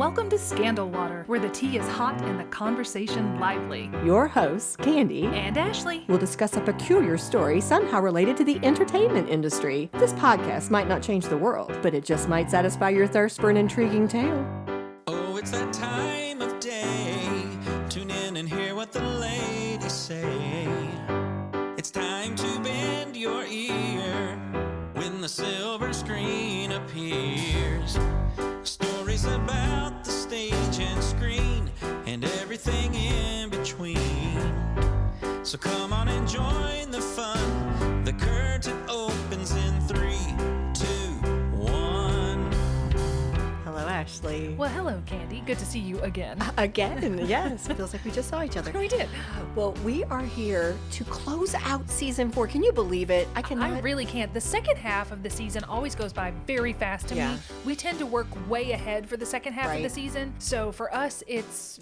Welcome to Scandal Water, where the tea is hot and the conversation lively. Your hosts, Candy and Ashley, will discuss a peculiar story somehow related to the entertainment industry. This podcast might not change the world, but it just might satisfy your thirst for an intriguing tale. Oh, it's that time of day. Tune in and hear what the ladies say. It's time to bend your ear when the silver screen appears. Stories about the stage and screen and everything in between. So come on and join the fun. The curtain opens in 3, 2, 1. Hello, Ashley. Well, hello, Candy. Good to see you again. Again, yes. It feels like we just saw each other. We did. Well, we are here to close out season 4. Can you believe it? I really can't. The second half of the season always goes by very fast to me. We tend to work way ahead for the second half of the season. So for us, it's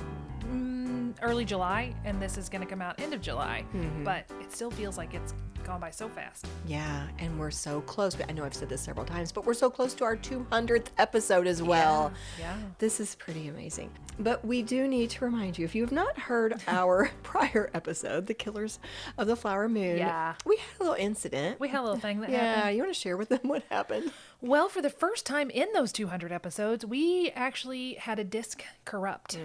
early July, and this is going to come out end of July. Mm-hmm. But it still feels like it's gone by so fast. Yeah, and we're so close. I know I've said this several times, but we're so close to our 200th episode as well. Yeah. This is pretty amazing. But we do need to remind you, if you have not heard our prior episode, The Killers of the Flower Moon, we had a little incident. We had a little thing that happened. Yeah, you want to share with them what happened? Well, for the first time in those 200 episodes, we actually had a disc corrupt,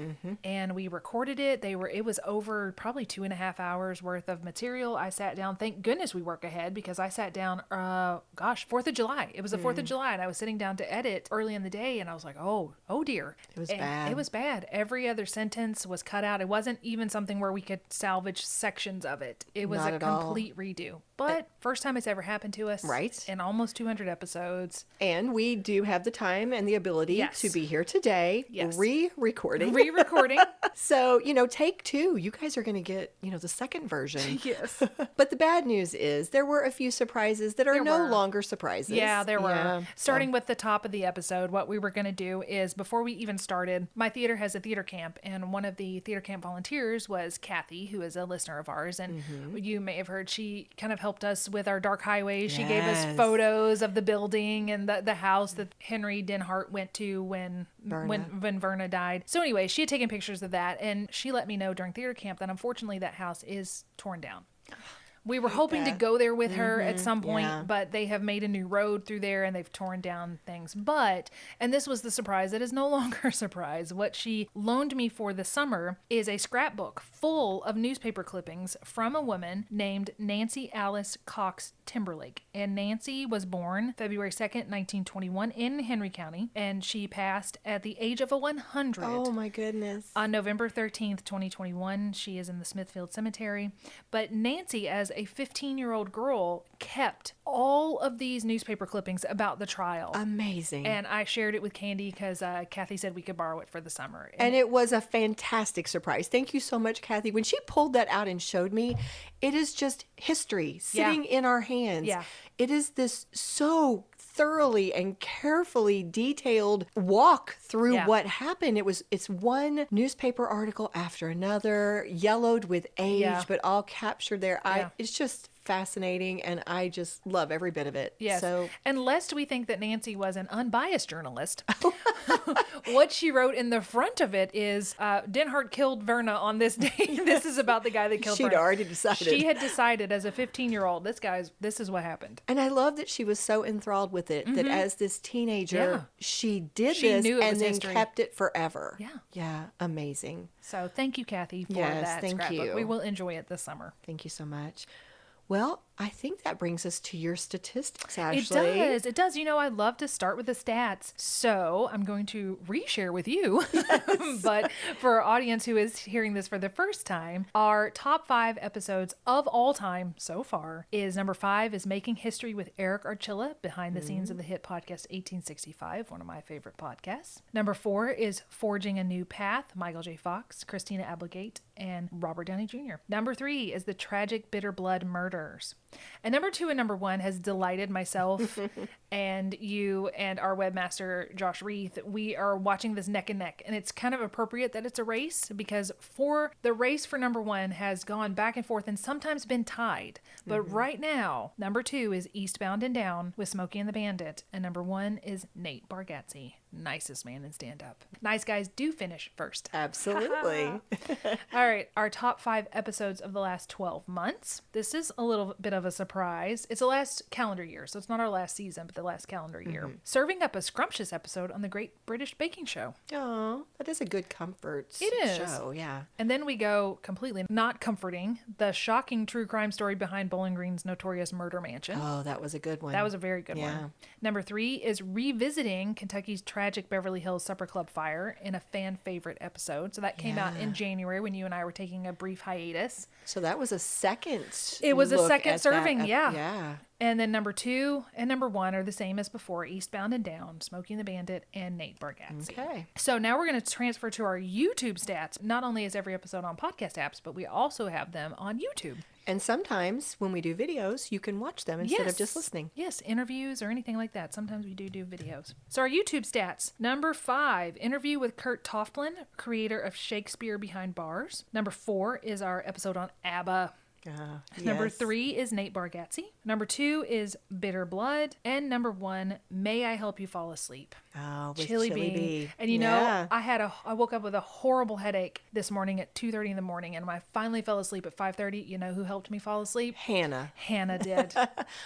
and we recorded it. It was over probably 2.5 hours worth of material. I sat down. Thank goodness we work ahead, because I sat down, 4th of July. It was the 4th of July, and I was sitting down to edit early in the day, and I was like, oh dear. It was bad. It was bad. Every other sentence was cut out. It wasn't even something where we could salvage sections of it. It was a complete redo. But first time it's ever happened to us. Right. In almost 200 episodes. And we do have the time and the ability to be here today, re-recording. So, take 2. You guys are going to get, the second version. Yes. But the bad news is there were a few surprises that are no longer surprises. Yeah, there were. Starting with the top of the episode, what we were going to do is, before we even started, my theater has a theater camp, and one of the theater camp volunteers was Kathy, who is a listener of ours. And you may have heard she kind of helped us with our dark highways. She gave us photos of the building and the house that Henry Denhart went to when Verna died. So anyway, she had taken pictures of that, and she let me know during theater camp that unfortunately that house is torn down. We were hoping to go there with her at some point, but they have made a new road through there and they've torn down things. And this was the surprise that is no longer a surprise. What she loaned me for the summer is a scrapbook full of newspaper clippings from a woman named Nancy Alice Cox Timberlake. And Nancy was born February 2nd, 1921 in Henry County, and she passed at the age of 100. Oh my goodness. On November 13th, 2021, she is in the Smithfield Cemetery. But Nancy, as a 15-year-old girl, kept all of these newspaper clippings about the trial. Amazing. And I shared it with Candy because Kathy said we could borrow it for the summer. And it was a fantastic surprise. Thank you so much, Kathy. When she pulled that out and showed me, it is just history sitting in our hands. Yeah. It is this so thoroughly and carefully detailed walk through what happened. It's one newspaper article after another, yellowed with age, but all captured there. It's just fascinating, and I just love every bit of it. Yes. So, and lest we think that Nancy was an unbiased journalist, what she wrote in the front of it is, Denhart killed Verna on this day. This is about the guy that killed Verna. She'd already decided. She had decided as a 15-year-old, this is what happened. And I love that she was so enthralled with it, that as this teenager, she did this and then kept it forever. Yeah. Yeah. Amazing. So thank you, Kathy, for that scrapbook. We will enjoy it this summer. Thank you so much. Well, I think that brings us to your statistics, Ashley. It does. I love to start with the stats. So I'm going to reshare with you. Yes. But for our audience who is hearing this for the first time, our top 5 episodes of all time so far is number 5 is Making History with Eric Archilla, behind the scenes of the hit podcast 1865, one of my favorite podcasts. Number 4 is Forging a New Path, Michael J. Fox, Christina Applegate, and Robert Downey Jr. Number 3 is The Tragic Bitter Blood Murders. And number 2 and number 1 has delighted myself and you and our webmaster, Josh Reith. We are watching this neck and neck, and it's kind of appropriate that it's a race, because the race for number 1 has gone back and forth and sometimes been tied. But right now, number 2 is Eastbound and Down with Smokey and the Bandit, and number 1 is Nate Bargatze nicest man in stand-up. Nice guys do finish first. Absolutely. All right, our top 5 episodes of the last 12 months. This is a little bit of a surprise. It's the last calendar year, so it's not our last season, but the last calendar year. Serving up a scrumptious episode on the Great British Baking Show. Oh, that is a good comfort show, yeah. And then we go completely not comforting, the shocking true crime story behind Bowling Green's notorious murder mansion. Oh, that was a good one. That was a very good one. Number 3 is revisiting Kentucky's tragic Beverly Hills Supper Club fire in a fan favorite episode. So that came out in January when you and I were taking a brief hiatus. So that was a second. It was a second serving, yeah. And then number 2 and number 1 are the same as before, Eastbound and Down, Smokey and the Bandit, and Nate Bargatze. Okay. So now we're going to transfer to our YouTube stats. Not only is every episode on podcast apps, but we also have them on YouTube. And sometimes when we do videos, you can watch them instead of just listening. Yes, interviews or anything like that. Sometimes we do videos. So our YouTube stats. Number 5, interview with Kurt Toftland, creator of Shakespeare Behind Bars. Number 4 is our episode on ABBA. Number 3 is Nate Bargatze. Number 2 is Bitter Blood. And number 1, May I Help You Fall Asleep? Oh, with Chili Bean. And you know, I woke up with a horrible headache this morning at 2:30 in the morning, and when I finally fell asleep at 5:30, you know who helped me fall asleep? Hannah did.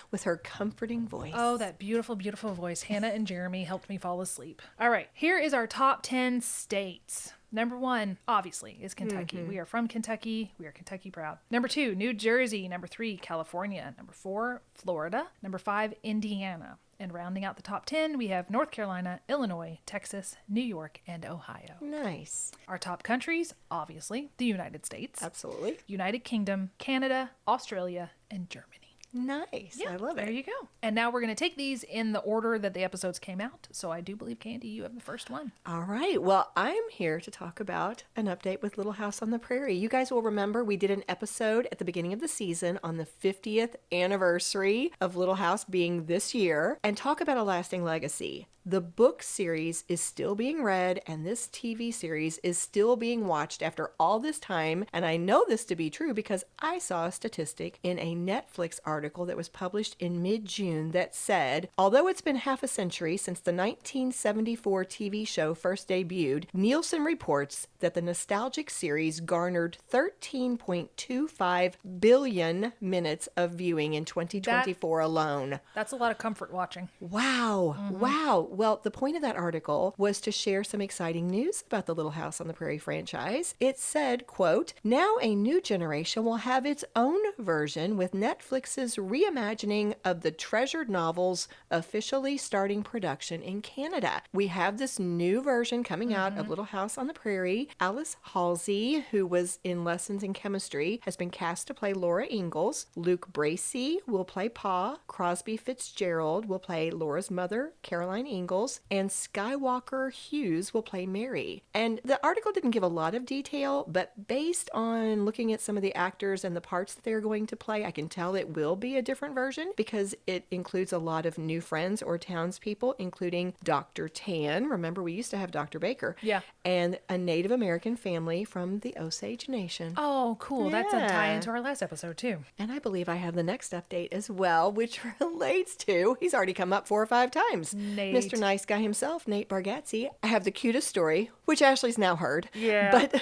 with her comforting voice. Oh, that beautiful, beautiful voice. Hannah and Jeremy helped me fall asleep. All right, here is our top 10 states. Number 1, obviously, is Kentucky. We are from Kentucky. We are Kentucky proud. Number 2, New Jersey. Number 3, California. Number 4, Florida. Number 5, Indiana. And rounding out the top 10, we have North Carolina, Illinois, Texas, New York, and Ohio. Nice. Our top countries, obviously, the United States. Absolutely. United Kingdom, Canada, Australia, and Germany. Nice. Yeah, I love it. There you go. And now we're going to take these in the order that the episodes came out. So I do believe, Candy, you have the first one. All right. Well, I'm here to talk about an update with Little House on the Prairie. You guys will remember we did an episode at the beginning of the season on the 50th anniversary of Little House being this year and talk about a lasting legacy. The book series is still being read and this TV series is still being watched after all this time. And I know this to be true because I saw a statistic in a Netflix article that was published in mid-June that said, although it's been half a century since the 1974 TV show first debuted, Nielsen reports that the nostalgic series garnered 13.25 billion minutes of viewing in 2024 alone. That's a lot of comfort watching. Wow. Wow. Well, the point of that article was to share some exciting news about the Little House on the Prairie franchise. It said, quote, now a new generation will have its own version with Netflix's reimagining of the treasured novels officially starting production in Canada. We have this new version coming out of Little House on the Prairie. Alice Halsey, who was in Lessons in Chemistry, has been cast to play Laura Ingalls. Luke Bracey will play Pa. Crosby Fitzgerald will play Laura's mother, Caroline Ingalls. And Skywalker Hughes will play Mary. And the article didn't give a lot of detail, but based on looking at some of the actors and the parts that they're going to play, I can tell it will be a different version because it includes a lot of new friends or townspeople, including Dr. Tan. Remember, we used to have Dr. Baker. Yeah. And a Native American family from the Osage Nation. Oh, cool. That's a Yeah. tie into our last episode, too. And I believe I have the next update as well, which relates to, he's already come up 4 or 5 times. Nate. Mr. Nice Guy himself, Nate Bargatze. I have the cutest story, which Ashley's now heard. Yeah. But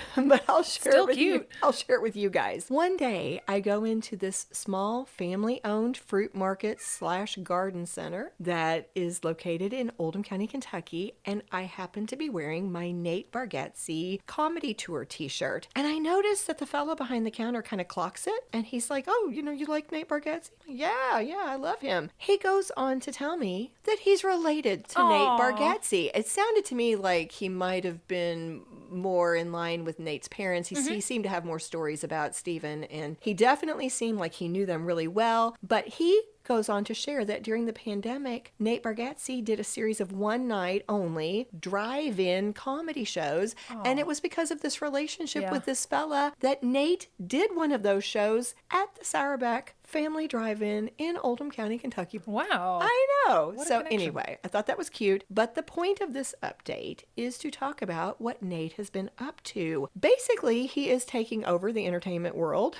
I'll share Still it with you. cute. I'll share it with you guys. One day I go into this small family-owned fruit market / garden center that is located in Oldham County, Kentucky, and I happen to be wearing my Nate Bargatze comedy tour t-shirt. And I noticed that the fellow behind the counter kind of clocks it, and he's like, oh, you like Nate Bargatze? Yeah, I love him. He goes on to tell me that he's related to Nate Bargatze. It sounded to me like he might have been more in line with Nate's parents. He seemed to have more stories about Stephen, and he definitely seemed like he knew them really well, but he goes on to share that during the pandemic, Nate Bargatze did a series of one night only drive-in comedy shows. And it was because of this relationship with this fella that Nate did one of those shows at the Sauerbeck Family Drive-In in Oldham County, Kentucky. Wow. I know. What a So connection. anyway, I thought that was cute. But the point of this update is to talk about what Nate has been up to. Basically, he is taking over the entertainment world.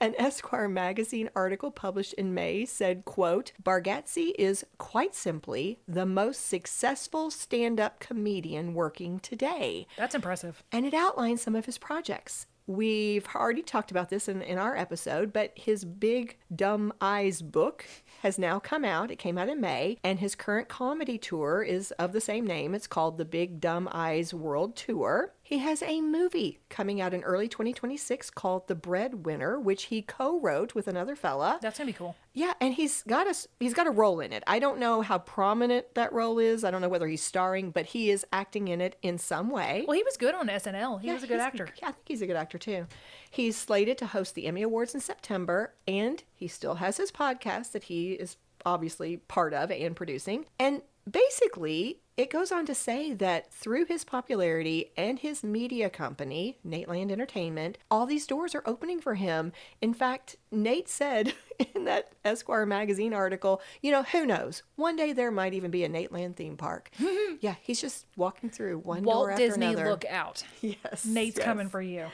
An Esquire magazine article published in May said, quote, Bargatze is quite simply the most successful stand-up comedian working today. That's impressive. And it outlines some of his projects. We've already talked about this in our episode, but his Big Dumb Eyes book has now come out. It came out in May, and his current comedy tour is of the same name. It's called the Big Dumb Eyes World Tour. He has a movie coming out in early 2026 called The Breadwinner, which he co-wrote with another fella. That's going to be cool. Yeah, and he's got a role in it. I don't know how prominent that role is. I don't know whether he's starring, but he is acting in it in some way. Well, he was good on SNL. He was a good actor. Yeah, I think he's a good actor too. He's slated to host the Emmy Awards in September, and he still has his podcast that he is obviously part of and producing. And basically, it goes on to say that through his popularity and his media company, Nateland Entertainment, all these doors are opening for him. In fact, Nate said in that Esquire magazine article, who knows? One day there might even be a Nateland theme park. Yeah, he's just walking through one door after another. Walt Disney, look out. Yes. Nate's coming for you.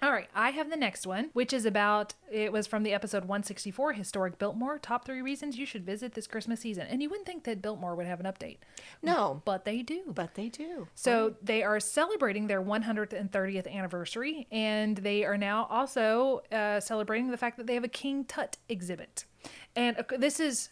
All right, I have the next one, which is it was from the episode 164, Historic Biltmore, Top 3 Reasons You Should Visit This Christmas Season. And you wouldn't think that Biltmore would have an update. No. But they do. So they are celebrating their 130th anniversary, and they are now also celebrating the fact that they have a King Tut exhibit. And this is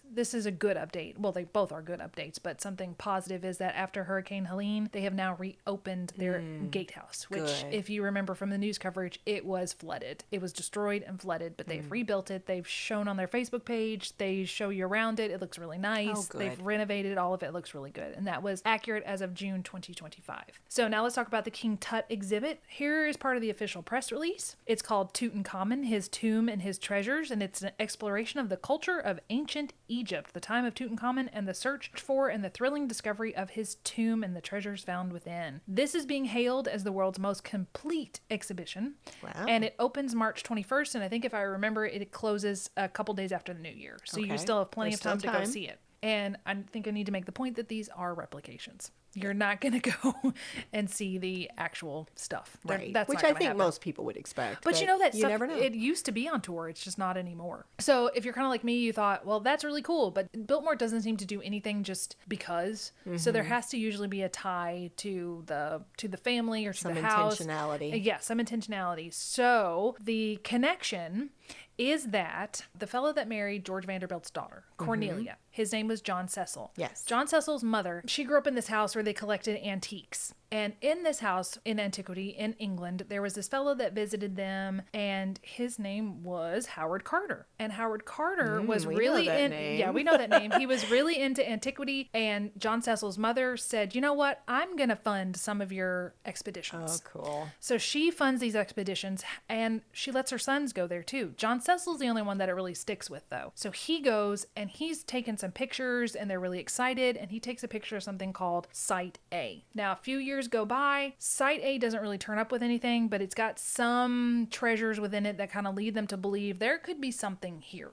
a good update. Well, they both are good updates, but something positive is that after Hurricane Helene, they have now reopened their gatehouse, which, if you remember from the news coverage, it was flooded. It was destroyed and flooded, but they've rebuilt it. They've shown on their Facebook page. They show you around it. It looks really nice. They've renovated all of it. It looks really good. And that was accurate as of June 2025. So now let's talk about the King Tut exhibit. Here is part of the official press release. It's called Tutankhamun, His Tomb and His Treasures, and it's an exploration of the culture of ancient Egypt, the time of Tutankhamun, and the search for and the thrilling discovery of his tomb and the treasures found within. This is being hailed as the world's most complete exhibition. Wow. And it opens March 21st, and I think if I remember, it closes a couple days after the New Year. So you still have plenty of time to go see it. And I think I need to make the point that these are replications. You're not going to go and see the actual stuff. Right. That's which I think most people would expect. But you know that stuff, never know. It used to be on tour. It's just not anymore. So if you're kind of like me, you thought, well, that's really cool. But Biltmore doesn't seem to do anything just because. So there has to usually be a tie to the family or to the house. Some intentionality. Yeah, some intentionality. So the connection is that the fellow that married George Vanderbilt's daughter, Cornelia, his name was John Cecil. Yes. John Cecil's mother, she grew up in this house where they collected antiques. And in this house in antiquity in England, there was this fellow that visited them, and his name was Howard Carter. And Howard Carter was really yeah, we know that name. He was really into antiquity, and John Cecil's mother said, you know what? I'm going to fund some of your expeditions. Oh, cool. So she funds these expeditions, and she lets her sons go there too. John Cecil's the only one that it really sticks with, though. So he goes, and he's taken some pictures, and they're really excited, and he takes a picture of something called Site A. Now, a few years go by, Site A doesn't really turn up with anything, but it's got some treasures within it that kind of lead them to believe there could be something here.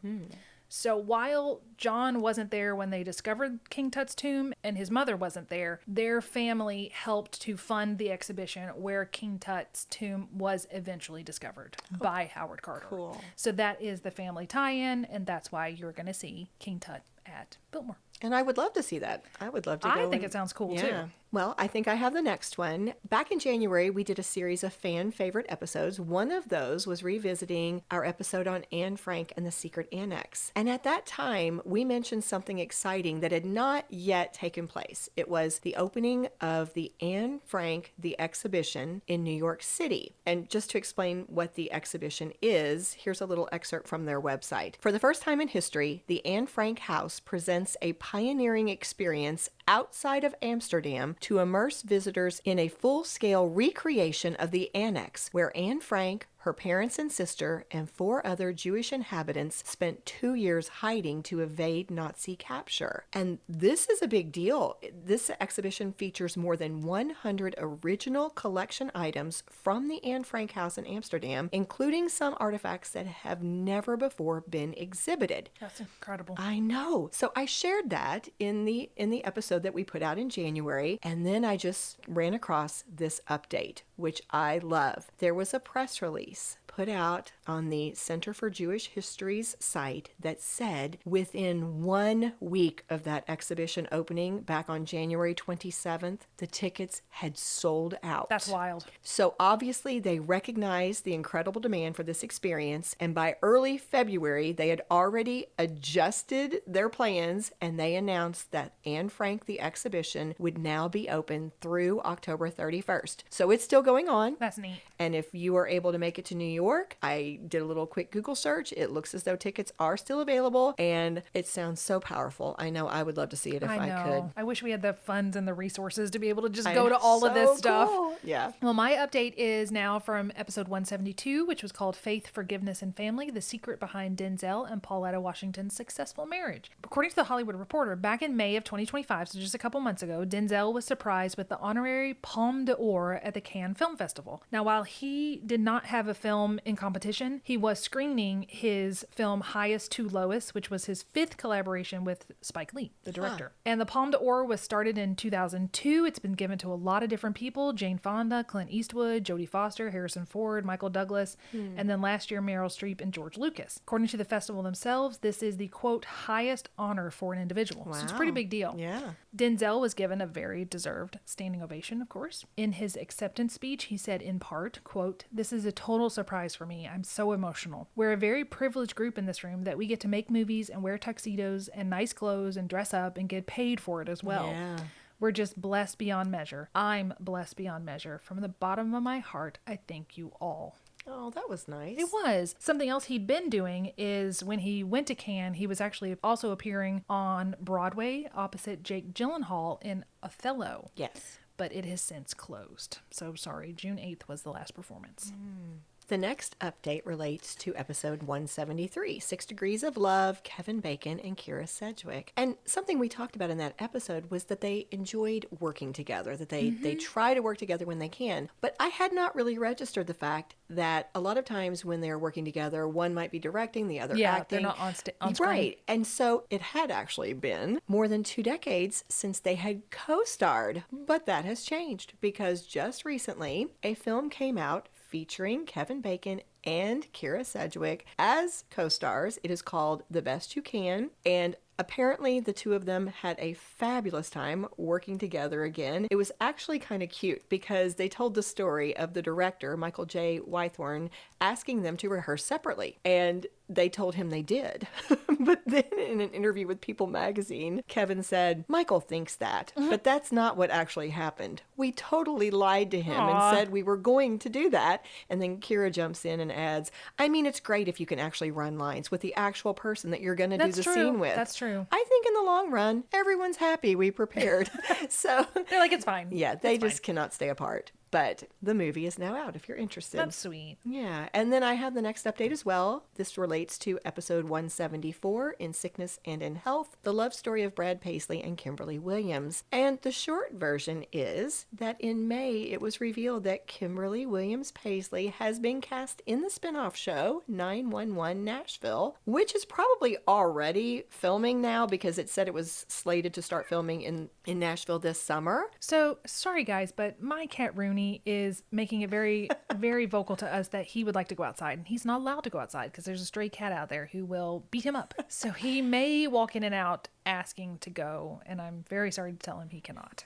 So while John wasn't there when they discovered King Tut's tomb and his mother wasn't there, their family helped to fund the exhibition where King Tut's tomb was eventually discovered by Howard Carter. Cool. So that is the family tie-in, and that's why you're going to see King Tut at Biltmore. And I would love to see that. I would love to go. I think it sounds cool too. Well, I think I have the next one. Back in January, we did a series of fan favorite episodes. One of those was revisiting our episode on Anne Frank and the Secret Annex. And at that time, we mentioned something exciting that had not yet taken place. It was the opening of the Anne Frank, the exhibition in New York City. And just to explain what the exhibition is, here's a little excerpt from their website. For the first time in history, the Anne Frank House presents a pioneering experience outside of Amsterdam to immerse visitors in a full-scale recreation of the annex, where Anne Frank, her parents and sister, and 4 other Jewish inhabitants spent 2 years hiding to evade Nazi capture. And this is a big deal. This exhibition features more than 100 original collection items from the Anne Frank house in Amsterdam, including some artifacts that have never before been exhibited. That's incredible. I know. So I shared that in the episode that we put out in January, and then I just ran across this update. which I love. There was a press release put out on the Center for Jewish History's site that said within 1 week of that exhibition opening back on January 27th, the tickets had sold out. That's wild. So obviously they recognized the incredible demand for this experience, and by early February they had already adjusted their plans, and they announced that Anne Frank the exhibition would now be open through October 31st. So it's still going on. That's neat. And if you are able to make it to New York, I did a little quick Google search. It looks as though tickets are still available, and it sounds so powerful. I know I would love to see it if I could. I wish we had the funds and the resources to be able to just go to all of this stuff. Cool. Yeah. Well, my update is now from episode 172, which was called Faith, Forgiveness, and Family, The Secret Behind Denzel and Pauletta Washington's Successful Marriage. According to The Hollywood Reporter, back in May of 2025, so just a couple months ago, Denzel was surprised with the honorary Palme d'Or at the Cannes Film Festival. Now, while he did not have a film in competition, he was screening his film Highest to Lowest, which was his 5th collaboration with Spike Lee, the director. And the Palme d'Or was started in 2002. It's been given to a lot of different people: Jane Fonda, Clint Eastwood, Jodie Foster, Harrison Ford, Michael Douglas, and then last year Meryl Streep and George Lucas. According to the festival themselves, this is the, quote, highest honor for an individual. So it's a pretty big deal. Yeah. Denzel was given a very deserved standing ovation, of course. In his acceptance speech, he said in part, quote, "This is a total surprise for me. I'm so emotional. We're a very privileged group in this room that we get to make movies and wear tuxedos and nice clothes and dress up and get paid for it as well. Yeah. We're just blessed beyond measure. I'm blessed beyond measure. From the bottom of my heart, I thank you all." Oh, that was nice. It was. Something else he'd been doing is when he went to Cannes, he was actually also appearing on Broadway opposite Jake Gyllenhaal in Othello. Yes. But it has since closed. So sorry, June 8th was the last performance. The next update relates to episode 173, 6 Degrees of Love, Kevin Bacon and Kira Sedgwick. And something we talked about in that episode was that they enjoyed working together, that they try to work together when they can. But I had not really registered the fact that a lot of times when they're working together, one might be directing, the other acting. They're not on screen. Right. And so it had actually been more than 2 decades since they had co-starred. But that has changed because just recently a film came out featuring Kevin Bacon and Kira Sedgwick as co-stars. It is called The Best You Can, and apparently the two of them had a fabulous time working together again. It was actually kind of cute because they told the story of the director, Michael J. Wythorn, asking them to rehearse separately, and they told him they did. But then in an interview with People magazine, Kevin said, "Michael thinks that, but that's not what actually happened. We totally lied to him and said we were going to do that." And then Kira jumps in and adds, "I mean, it's great if you can actually run lines with the actual person that you're going to do the scene with." That's true. I think in the long run, everyone's happy we prepared. So They're like, it's fine. yeah, they just cannot stay apart. But the movie is now out if you're interested. That's sweet. Yeah. And then I have the next update as well. This relates to episode 174, In Sickness and in Health, the love story of Brad Paisley and Kimberly Williams. And the short version is that in May, it was revealed that Kimberly Williams Paisley has been cast in the spinoff show 911 Nashville, which is probably already filming now because it said it was slated to start filming in Nashville this summer. So, sorry guys, but my cat Rooney is making it very, very vocal to us that he would like to go outside. And he's not allowed to go outside because there's a stray cat out there who will beat him up. So he may walk in and out asking to go. And I'm very sorry to tell him he cannot.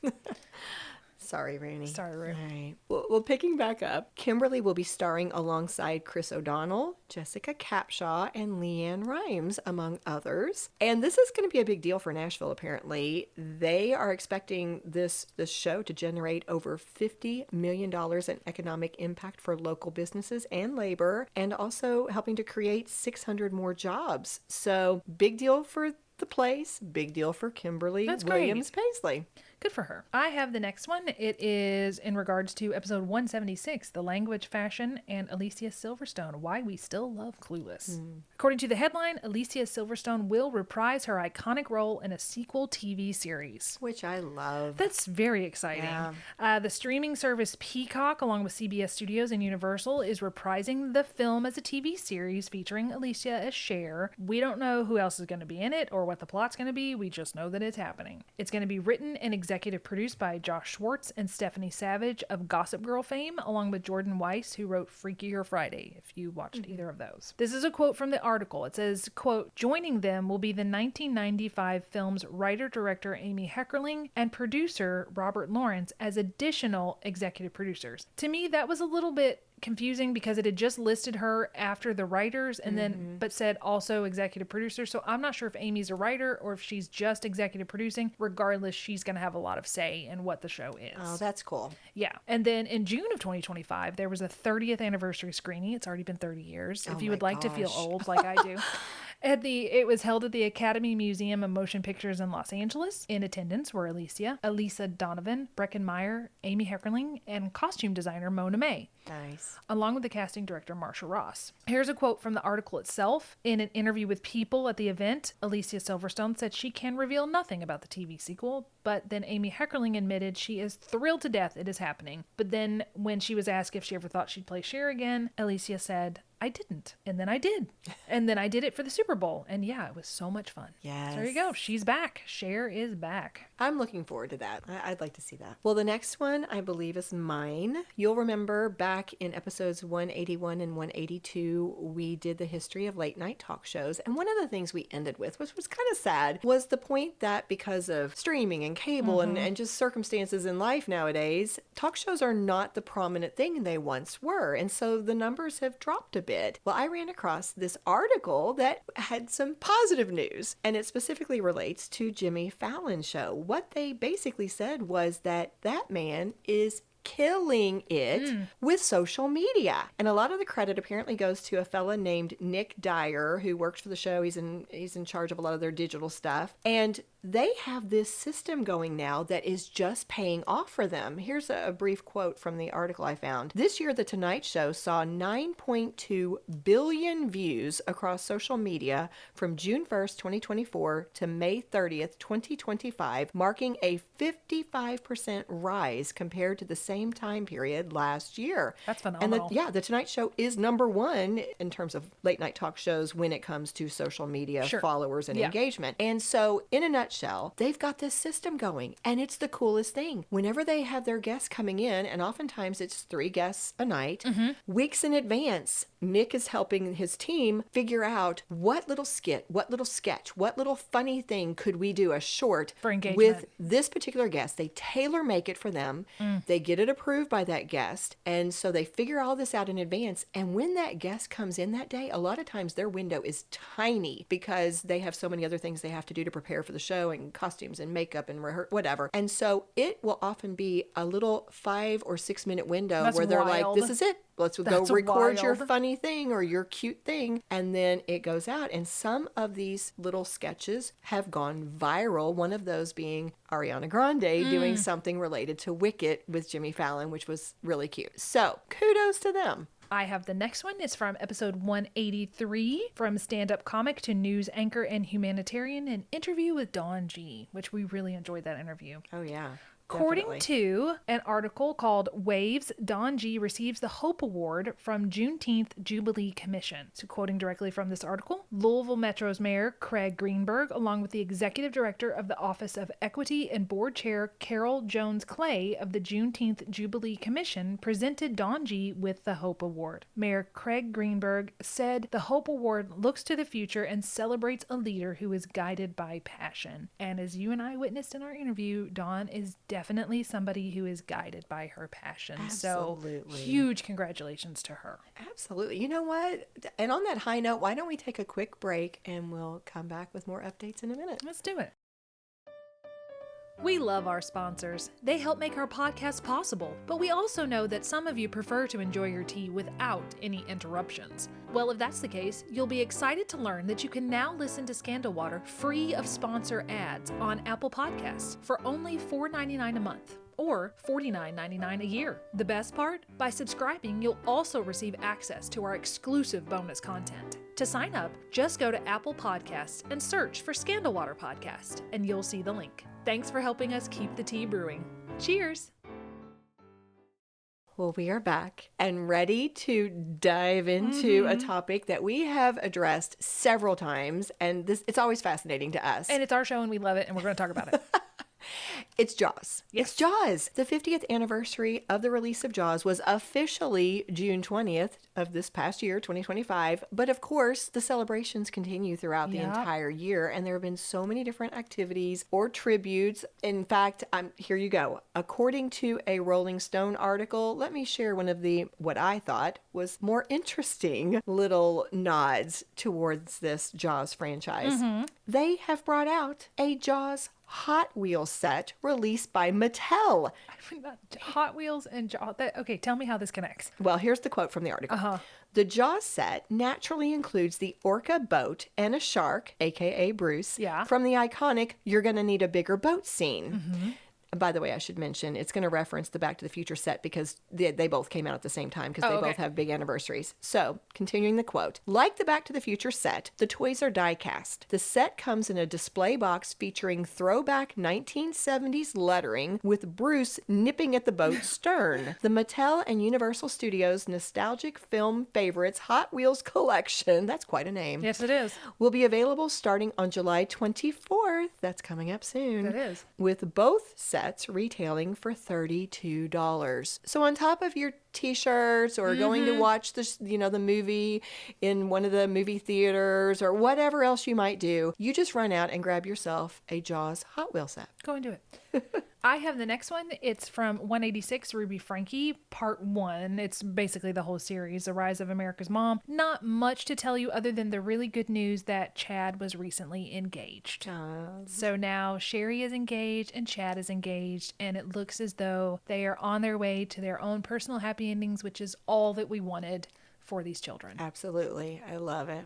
Sorry, Rooney. Sorry, Rooney. All right. Well, picking back up, Kimberly will be starring alongside Chris O'Donnell, Jessica Capshaw, and Leanne Rimes, among others. And this is going to be a big deal for Nashville, apparently. They are expecting this show to generate over $50 million in economic impact for local businesses and labor, and also helping to create 600 more jobs. So, big deal for the place, big deal for Kimberly Williams Paisley. Good for her. I have the next one. It is in regards to episode 176, The Language, Fashion, and Alicia Silverstone, Why We Still Love Clueless. According to the headline, Alicia Silverstone will reprise her iconic role in a sequel TV series. Which I love. That's very exciting. Yeah. The streaming service Peacock, along with CBS Studios and Universal, is reprising the film as a TV series featuring Alicia as Cher. We don't know who else is going to be in it or what the plot's going to be. We just know that it's happening. It's going to be written and executive produced by Josh Schwartz and Stephanie Savage of Gossip Girl fame, along with Jordan Weiss, who wrote Freakier Friday, if you watched either of those. This is a quote from the article. It says, quote, "Joining them will be the 1995 film's writer-director Amy Heckerling and producer Robert Lawrence as additional executive producers." To me, that was a little bit confusing because it had just listed her after the writers and then but said also executive producer. So I'm not sure if Amy's a writer or if she's just executive producing. Regardless, she's going to have a lot of say in what the show is. Oh, that's cool. Yeah. And then in June of 2025, there was a 30th anniversary screening. It's already been 30 years. If you would like to feel old like I do. It was held at the Academy Museum of Motion Pictures in Los Angeles. In attendance were Elisa Donovan, Breckin Meyer, Amy Heckerling, and costume designer Mona May. Nice. Along with the casting director Marsha Ross. Here's a quote from the article itself. In an interview with People at the event, Alicia Silverstone said she can reveal nothing about the TV sequel, but then Amy Heckerling admitted she is thrilled to death it is happening. But then when she was asked if she ever thought she'd play Cher again, Alicia said, "I didn't. And then I did. And then I did it for the Super Bowl. And yeah, it was so much fun." Yes. So there you go. She's back. Cher is back. I'm looking forward to that. I'd like to see that. Well, the next one I believe is mine. You'll remember back in episodes 181 and 182, we did the history of late night talk shows. And one of the things we ended with, which was kind of sad, was the point that because of streaming and cable and just circumstances in life nowadays, talk shows are not the prominent thing they once were. And so the numbers have dropped a bit. Well, I ran across this article that had some positive news, and it specifically relates to Jimmy Fallon's show. What they basically said was that man is killing it with social media. And a lot of the credit apparently goes to a fella named Nick Dyer, who works for the show. He's in charge of a lot of their digital stuff. And they have this system going now that is just paying off for them. Here's a brief quote from the article I found. "This year, The Tonight Show saw 9.2 billion views across social media from June 1st, 2024 to May 30th, 2025, marking a 55% rise compared to the same time period last year." That's phenomenal. And The Tonight Show is number one in terms of late night talk shows when it comes to social media followers and engagement. And so in a nutshell, they've got this system going, and it's the coolest thing. Whenever they have their guests coming in, and oftentimes it's 3 guests a night, weeks in advance, Nick is helping his team figure out what little skit, what little sketch, what little funny thing could we do, a short for engagement with this particular guest. They tailor make it for them. They get it approved by that guest. And so they figure all this out in advance. And when that guest comes in that day, a lot of times their window is tiny because they have so many other things they have to do to prepare for the show and costumes and makeup and whatever. And so it will often be a little 5 or 6 minute window where they're like, "This is it. Let's go record your funny thing or your cute thing." And then it goes out. And some of these little sketches have gone viral. One of those being Ariana Grande doing something related to Wicked with Jimmy Fallon, which was really cute. So kudos to them. I have the next one. It's from episode 183, from stand-up comic to news anchor and humanitarian, an interview with Dawn G, which we really enjoyed that interview. Oh, yeah. According to an article called Waves, Dawn G receives the Hope Award from Juneteenth Jubilee Commission. So quoting directly from this article, Louisville Metro's Mayor Craig Greenberg, along with the Executive Director of the Office of Equity and Board Chair Carol Jones Clay of the Juneteenth Jubilee Commission, presented Dawn G with the Hope Award. Mayor Craig Greenberg said the Hope Award looks to the future and celebrates a leader who is guided by passion. And as you and I witnessed in our interview, Dawn is definitely somebody who is guided by her passion. Absolutely. So huge congratulations to her. Absolutely. You know what? And on that high note, why don't we take a quick break and we'll come back with more updates in a minute. Let's do it. We love our sponsors. They help make our podcast possible, but we also know that some of you prefer to enjoy your tea without any interruptions. Well, if that's the case, you'll be excited to learn that you can now listen to Scandal Water free of sponsor ads on Apple Podcasts for only $4.99 a month. Or $49.99 a year. The best part? By subscribing, you'll also receive access to our exclusive bonus content. To sign up, just go to Apple Podcasts and search for Scandal Water Podcast, and you'll see the link. Thanks for helping us keep the tea brewing. Cheers! Well, we are back and ready to dive into a topic that we have addressed several times, and it's always fascinating to us. And it's our show and we love it, and we're going to talk about it. It's Jaws. Yes. It's Jaws. The 50th anniversary of the release of Jaws was officially June 20th of this past year, 2025. But of course, the celebrations continue throughout the Yep. entire year. And there have been so many different activities or tributes. In fact, here you go. According to a Rolling Stone article, let me share one of the, what I thought was more interesting little nods towards this Jaws franchise. They have brought out a Jaws Hot Wheels set released by Mattel. Hot Wheels and Jaws. Okay, tell me how this connects. Well, here's the quote from the article. The Jaws set naturally includes the orca boat and a shark, aka Bruce, from the iconic "You're Gonna Need a Bigger Boat" scene. By the way, I should mention, it's going to reference the Back to the Future set because they both came out at the same time because they both have big anniversaries. So, continuing the quote, like the Back to the Future set, the toys are die-cast. The set comes in a display box featuring throwback 1970s lettering with Bruce nipping at the boat's stern. The Mattel and Universal Studios Nostalgic Film Favorites Hot Wheels Collection, that's quite a name. Yes, it is. Will be available starting on July 24th. That's coming up soon. It is. With both sets retailing for $32. So on top of your t-shirts or going to watch the movie in one of the movie theaters or whatever else you might do, you just run out and grab yourself a Jaws Hot Wheel set. Go and do it. I have the next one. It's from 186 Ruby Frankie, part 1. It's basically the whole series, The Rise of America's Mom. Not much to tell you other than the really good news that Chad was recently engaged. So now Sherry is engaged and Chad is engaged, and it looks as though they are on their way to their own personal happy endings, which is all that we wanted for these children. Absolutely. I love it.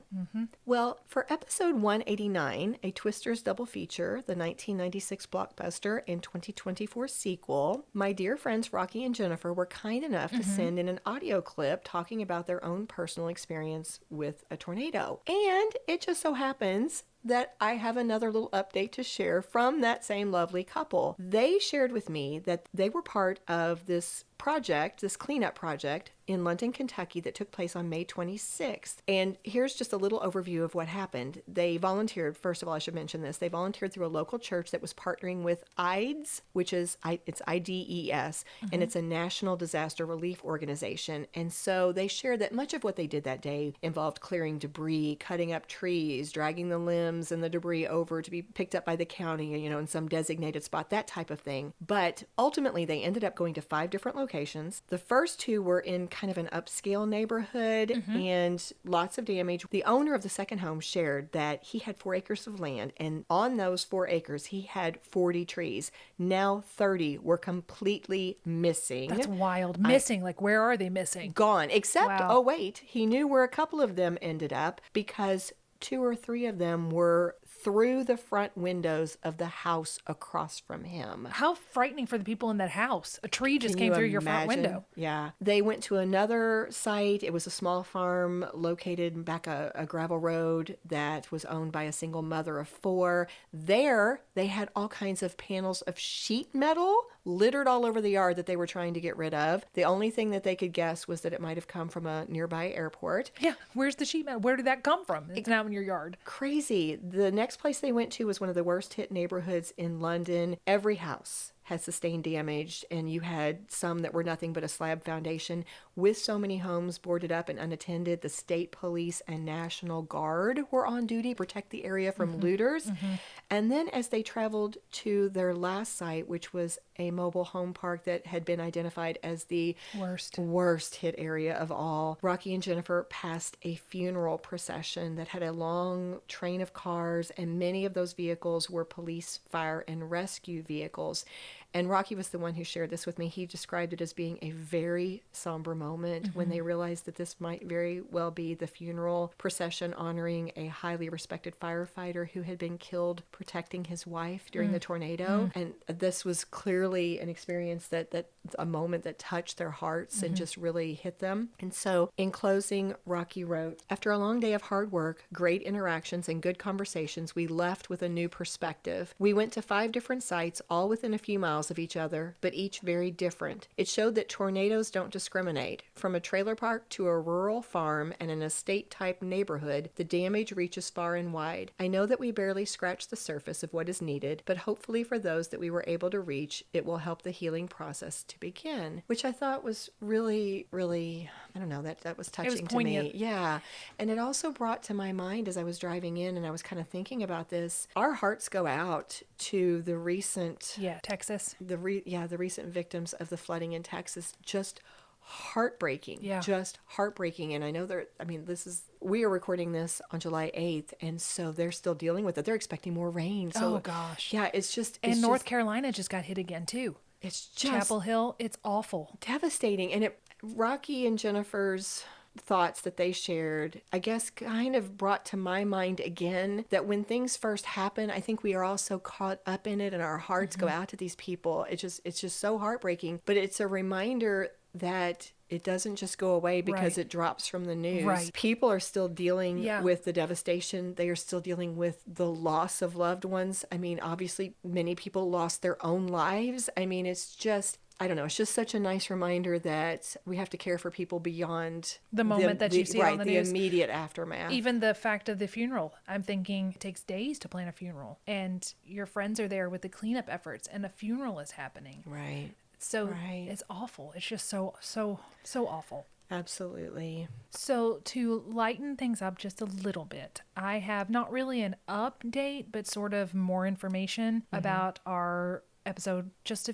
Well, for episode 189, a Twisters double feature, the 1996 blockbuster and 2024 sequel, my dear friends Rocky and Jennifer were kind enough to send in an audio clip talking about their own personal experience with a tornado. And it just so happens that I have another little update to share from that same lovely couple. They shared with me that they were part of this project, this cleanup project in London, Kentucky that took place on May 26th. And here's just a little overview of what happened. They volunteered, first of all, I should mention this, they volunteered through a local church that was partnering with IDES, which is, it's IDES, and it's a national disaster relief organization. And so they shared that much of what they did that day involved clearing debris, cutting up trees, dragging the limbs and the debris over to be picked up by the county, in some designated spot, that type of thing. But ultimately, they ended up going to 5 different locations. The first 2 were in kind of an upscale neighborhood and lots of damage. The owner of the second home shared that he had 4 acres of land, and on those 4 acres, he had 40 trees. Now 30 were completely missing. That's wild. Missing. Like, where are they missing? Gone. Except, Wow. oh wait, he knew where a couple of them ended up because 2 or 3 of them were through the front windows of the house across from him. How frightening for the people in that house. A tree just came through your front window. Yeah. They went to another site. It was a small farm located back a gravel road that was owned by a single mother of 4. There, they had all kinds of panels of sheet metal littered all over the yard that they were trying to get rid of. The only thing that they could guess was that it might have come from a nearby airport. Yeah. Where's the sheet metal? Where did that come from? It's now in your yard. Crazy. The next place they went to was one of the worst hit neighborhoods in London. Every house had sustained damage, and you had some that were nothing but a slab foundation. With so many homes boarded up and unattended, the state police and National Guard were on duty to protect the area from looters. And then as they traveled to their last site, which was a mobile home park that had been identified as the worst hit area of all, Rocky and Jennifer passed a funeral procession that had a long train of cars, and many of those vehicles were police, fire, and rescue vehicles. And Rocky was the one who shared this with me. He described it as being a very somber moment when they realized that this might very well be the funeral procession honoring a highly respected firefighter who had been killed protecting his wife during the tornado. And this was clearly an experience that a moment that touched their hearts and just really hit them. And so in closing, Rocky wrote, after a long day of hard work, great interactions, and good conversations, we left with a new perspective. We went to 5 different sites, all within a few miles miles of each other, but each very different. It showed that tornadoes don't discriminate. From a trailer park to a rural farm and an estate-type neighborhood, the damage reaches far and wide. I know that we barely scratched the surface of what is needed, but hopefully for those that we were able to reach, it will help the healing process to begin, which I thought was really, really, I don't know, that was touching to me. Yeah. And it also brought to my mind as I was driving in and I was kind of thinking about this, our hearts go out to the recent Texas. The recent victims of the flooding in Texas. Just heartbreaking. Just heartbreaking. And I know we are recording this on July 8th, and so they're still dealing with it. They're expecting more rain. So, oh gosh. Yeah, it's just North Carolina just got hit again too. It's just Chapel Hill. It's awful. Devastating. And Rocky and Jennifer's thoughts that they shared, I guess, kind of brought to my mind again that when things first happen, I think we are all so caught up in it and our hearts go out to these people. It's just so heartbreaking, but it's a reminder that it doesn't just go away because it drops from the news. Right. People are still dealing with the devastation. They are still dealing with the loss of loved ones. I mean, obviously, many people lost their own lives. I mean, it's just, I don't know. It's just such a nice reminder that we have to care for people beyond the moment that you see it on the news. The immediate aftermath. Even the fact of the funeral. I'm thinking it takes days to plan a funeral, and your friends are there with the cleanup efforts, and a funeral is happening. Right. So it's awful. It's just so awful. Absolutely. So to lighten things up just a little bit, I have not really an update, but sort of more information about our episode just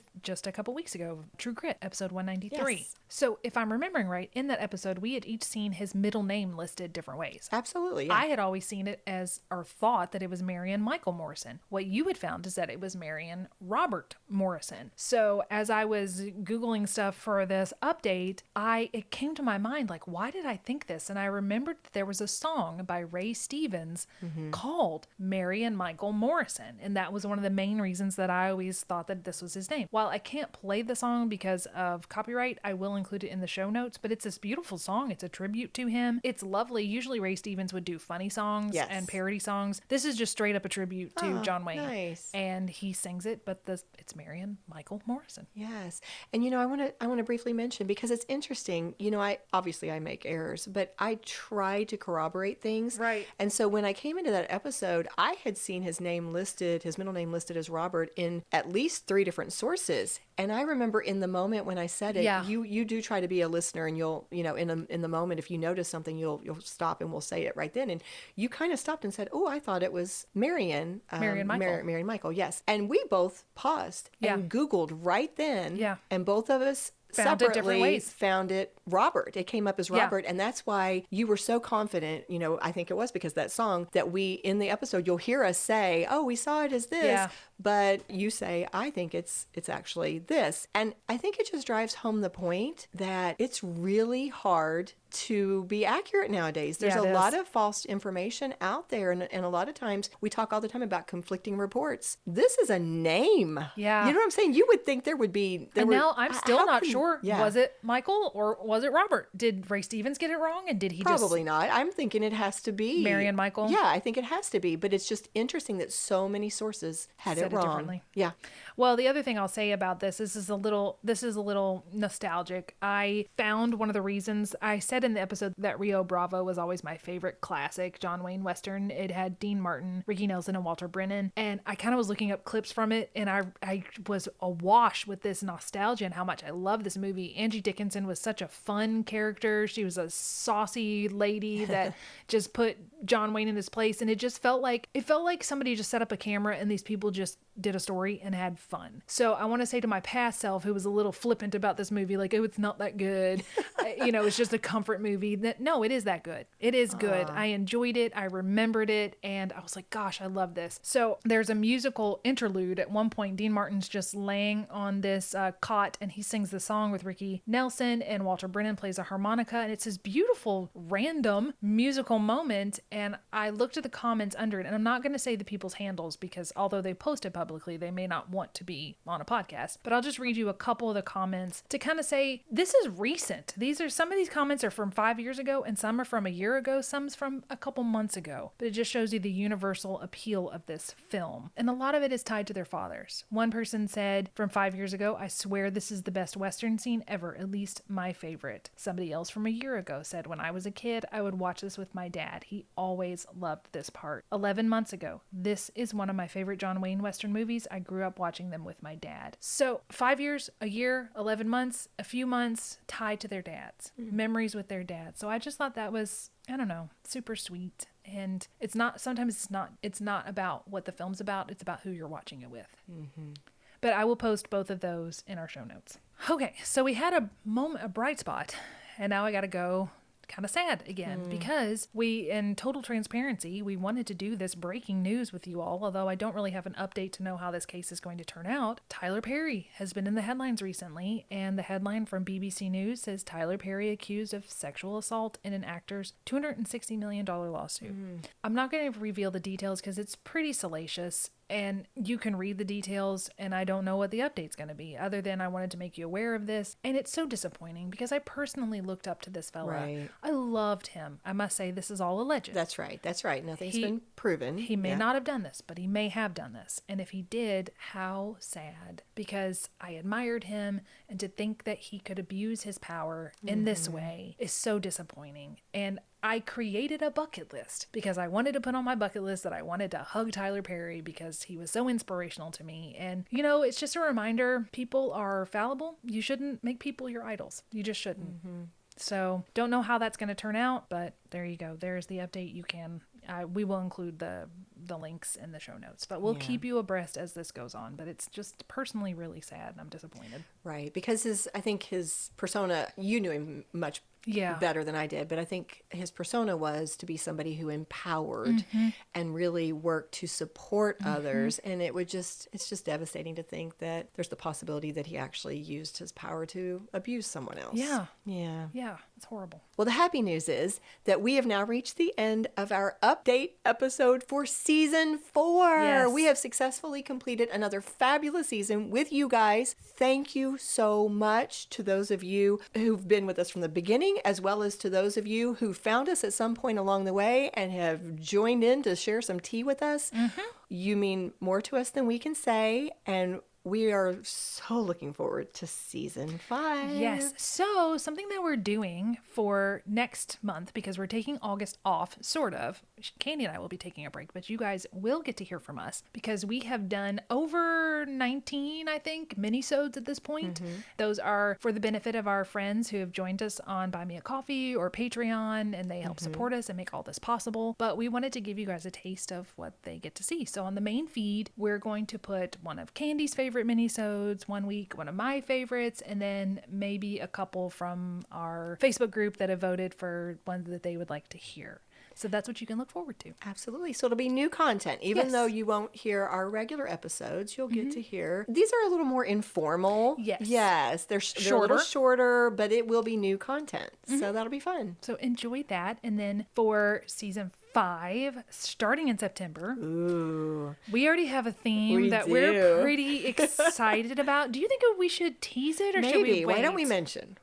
a couple weeks ago, True Grit, episode 193. Yes. So if I'm remembering right, in that episode, we had each seen his middle name listed different ways. Absolutely. Yeah. I had always seen it as, or thought that it was Marion Michael Morrison. What you had found is that it was Marion Robert Morrison. So as I was Googling stuff for this update, it came to my mind, like, why did I think this? And I remembered that there was a song by Ray Stevens called Marion Michael Morrison. And that was one of the main reasons that I always thought that this was his name. While I can't play the song because of copyright, I will include it in the show notes, but it's this beautiful song. It's a tribute to him. It's lovely. Usually Ray Stevens would do funny songs and parody songs. This is just straight up a tribute to John Wayne. Nice. And he sings it, but it's Marion Michael Morrison. Yes. And I want to briefly mention, because it's interesting, I make errors, but I try to corroborate things. Right. And so when I came into that episode, I had seen his middle name listed as Robert in at least 3 different sources. And I remember in the moment when I said it, you do try to be a listener, and you'll, in the moment, if you notice something, you'll stop and we'll say it right then. And you kind of stopped and said, "Oh, I thought it was Marion Michael." Marion Michael, yes. And we both paused and Googled right then. Yeah. And both of us found it different ways. Found it Robert. It came up as Robert. And that's why you were so confident, I think it was because of that song, that we, in the episode, you'll hear us say, "Oh, we saw it as this." Yeah. But you say, "I think it's actually this." And I think it just drives home the point that it's really hard to be accurate nowadays. There's a lot of false information out there. And a lot of times we talk all the time about conflicting reports. This is a name. Yeah. You know what I'm saying? You would think there would be. Now I'm still not sure. Yeah. Was it Michael or was it Robert? Did Ray Stevens get it wrong? And did he Probably not. I'm thinking it has to be Marion Michael. Yeah, I think it has to be. But it's just interesting that so many sources had it wrong. Differently. Yeah. Well, the other thing I'll say about this is a little nostalgic. I found one of the reasons I said in the episode that Rio Bravo was always my favorite classic John Wayne Western. It had Dean Martin, Ricky Nelson, and Walter Brennan. And I kind of was looking up clips from it, and I was awash with this nostalgia and how much I love this movie. Angie Dickinson was such a fun character. She was a saucy lady that just put John Wayne in his place. And it felt like somebody just set up a camera and these people just did a story and had fun. So I want to say to my past self, who was a little flippant about this movie, like, "Oh, it's not that good." It's just a comfort movie. No, it is that good. It is good. I enjoyed it. I remembered it. And I was like, gosh, I love this. So there's a musical interlude. At one point, Dean Martin's just laying on this cot and he sings the song with Ricky Nelson, and Walter Brennan plays a harmonica. And it's this beautiful, random musical moment. And I looked at the comments under it, and I'm not going to say the people's handles because although they posted publicly, they may not want to be on a podcast. But I'll just read you a couple of the comments to kind of say, this is recent. These some of these comments are from 5 years ago and some are from a year ago. Some's from a couple months ago. But it just shows you the universal appeal of this film. And a lot of it is tied to their fathers. One person said from 5 years ago, I swear this is the best Western scene ever, at least my favorite. Somebody else from a year ago said, when I was a kid, I would watch this with my dad. He always loved this part. 11 months ago, this is one of my favorite John Wayne Western movies. I grew up watching them with my dad. So 5 years, a year, 11 months, a few months tied to their dads, memories with their dads. So I just thought that was, I don't know, super sweet. And sometimes it's not about what the film's about. It's about who you're watching it with. But I will post both of those in our show notes. Okay, so we had a bright spot, and now I got to go kind of sad again because in total transparency, we wanted to do this breaking news with you all, although I don't really have an update to know how this case is going to turn out. Tyler Perry has been in the headlines recently, and the headline from BBC News says Tyler Perry accused of sexual assault in an actor's $260 million lawsuit. I'm not going to reveal the details because it's pretty salacious. And you can read the details, and I don't know what the update's going to be, other than I wanted to make you aware of this. And it's so disappointing because I personally looked up to this fella. Right. I loved him. I must say, this is all alleged. That's right. Nothing's been proven. He may not have done this, but he may have done this. And if he did, how sad. Because I admired him, and to think that he could abuse his power in this way is so disappointing. And I created a bucket list because I wanted to put on my bucket list that I wanted to hug Tyler Perry because he was so inspirational to me. And, it's just a reminder, people are fallible. You shouldn't make people your idols. You just shouldn't. So don't know how that's going to turn out, but there you go. There's the update. We will include the links in the show notes, but we'll keep you abreast as this goes on. But it's just personally really sad, and I'm disappointed. Right, because I think his persona, you knew him much better than I did, but I think his persona was to be somebody who empowered and really worked to support others. And it's just devastating to think that there's the possibility that he actually used his power to abuse someone else. Yeah, it's horrible. Well, the happy news is that we have now reached the end of our update episode for season 4. Yes. We have successfully completed another fabulous season with you guys. Thank you so much to those of you who've been with us from the beginning, as well as to those of you who found us at some point along the way and have joined in to share some tea with us. You mean more to us than we can say, and we are so looking forward to season 5. Yes. So something that we're doing for next month, because we're taking August off, sort of. Candy and I will be taking a break, but you guys will get to hear from us because we have done over 19, I think, minisodes at this point. Those are for the benefit of our friends who have joined us on Buy Me a Coffee or Patreon, and they help support us and make all this possible. But we wanted to give you guys a taste of what they get to see. So on the main feed, we're going to put one of Candy's favorite minisodes one week, one of my favorites, and then maybe a couple from our Facebook group that have voted for one that they would like to hear. So that's what you can look forward to. Absolutely. So it'll be new content. Even though you won't hear our regular episodes, you'll get to hear. These are a little more informal. Yes. Yes. They're a little shorter, but it will be new content. So that'll be fun. So enjoy that. And then for season 5, starting in September, we already have a theme we're pretty excited about. Do you think we should tease it or should we wait? Why don't we mention?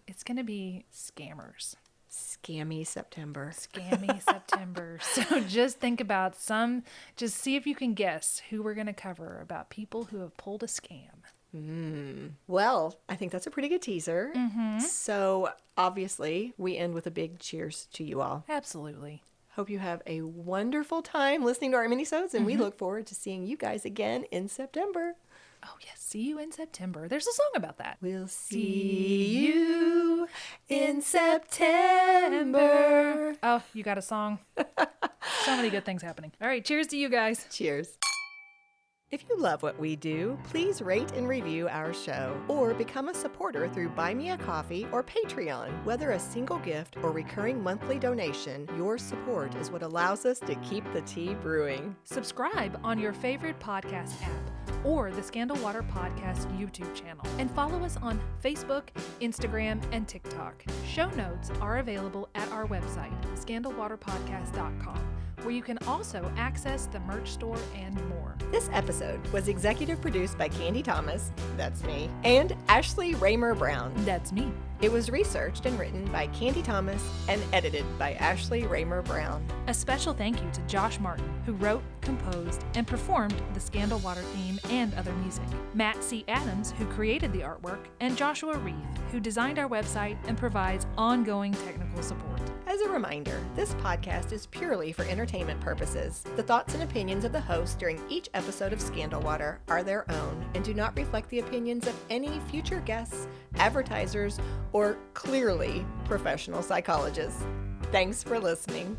It's going to be scammers. Scammy September. So just think about just see if you can guess who we're going to cover about people who have pulled a scam. Well, I think that's a pretty good teaser. So obviously we end with a big cheers to you all. Absolutely. Hope you have a wonderful time listening to our minisodes, and we look forward to seeing you guys again in September. Oh, yes. See you in September. There's a song about that. We'll see you in September. Oh, you got a song. So many good things happening. All right. Cheers to you guys. Cheers. If you love what we do, please rate and review our show or become a supporter through Buy Me a Coffee or Patreon. Whether a single gift or recurring monthly donation, your support is what allows us to keep the tea brewing. Subscribe on your favorite podcast app or the Scandal Water Podcast YouTube channel, and follow us on Facebook, Instagram, and TikTok. Show notes are available at our website, scandalwaterpodcast.com. where you can also access the merch store and more. This episode was executive produced by Candy Thomas, that's me, and Ashley Raymer Brown. That's me. It was researched and written by Candy Thomas and edited by Ashley Raymer Brown. A special thank you to Josh Martin, who wrote, composed, and performed the Scandal Water theme and other music. Matt C. Adams, who created the artwork, and Joshua Reith, who designed our website and provides ongoing technical support. As a reminder, this podcast is purely for entertainment purposes. The thoughts and opinions of the host during each episode of Scandal Water are their own and do not reflect the opinions of any future guests, advertisers, or clearly professional psychologists. Thanks for listening.